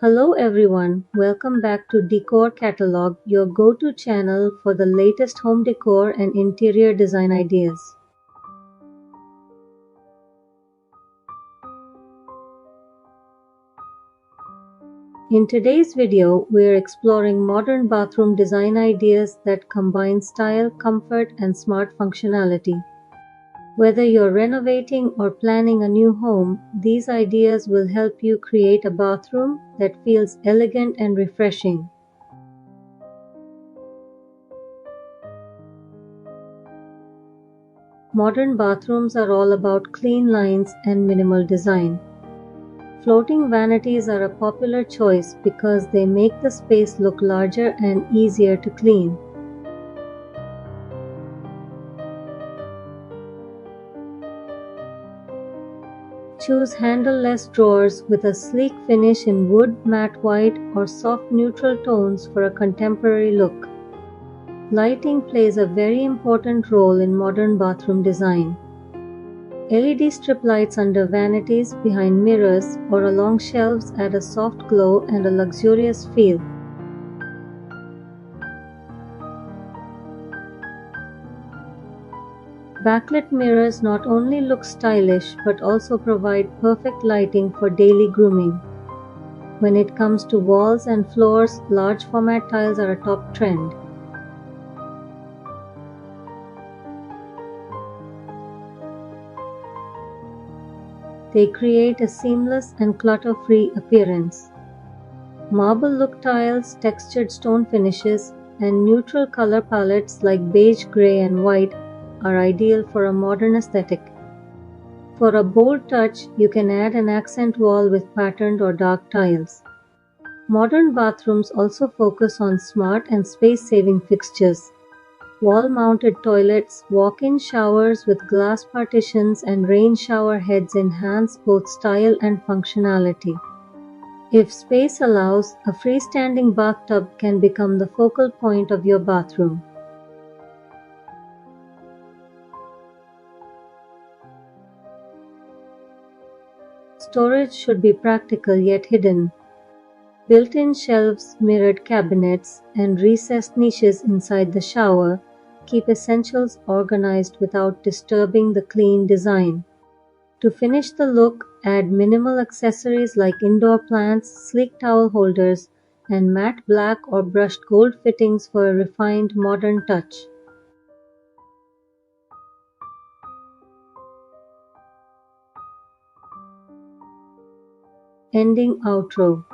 Hello everyone, welcome back to Decor Catalog, your go-to channel for the latest home decor and interior design ideas. In today's video, we are exploring modern bathroom design ideas that combine style, comfort, and smart functionality. Whether you're renovating or planning a new home, these ideas will help you create a bathroom that feels elegant and refreshing. Modern bathrooms are all about clean lines and minimal design. Floating vanities are a popular choice because they make the space look larger and easier to clean. Choose handle-less drawers with a sleek finish in wood, matte white, or soft neutral tones for a contemporary look. Lighting plays a very important role in modern bathroom design. LED strip lights under vanities, behind mirrors, or along shelves add a soft glow and a luxurious feel. Backlit mirrors not only look stylish but also provide perfect lighting for daily grooming. When it comes to walls and floors, large format tiles are a top trend. They create a seamless and clutter-free appearance. Marble look tiles, textured stone finishes, and neutral color palettes like beige, gray, and white are ideal for a modern aesthetic. For a bold touch, you can add an accent wall with patterned or dark tiles. Modern bathrooms also focus on smart and space-saving fixtures. Wall-mounted toilets, walk-in showers with glass partitions, and rain shower heads enhance both style and functionality. If space allows, a freestanding bathtub can become the focal point of your bathroom. Storage should be practical yet hidden. Built-in shelves, mirrored cabinets, and recessed niches inside the shower keep essentials organized without disturbing the clean design. To finish the look, add minimal accessories like indoor plants, sleek towel holders, and matte black or brushed gold fittings for a refined modern touch. Ending outro.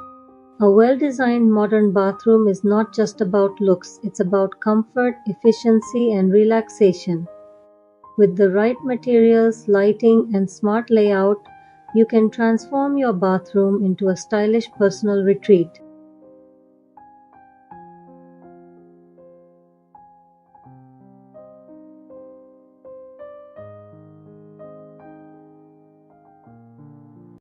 A well-designed modern bathroom is not just about looks, it's about comfort, efficiency, and relaxation. With the right materials, lighting, and smart layout, you can transform your bathroom into a stylish personal retreat.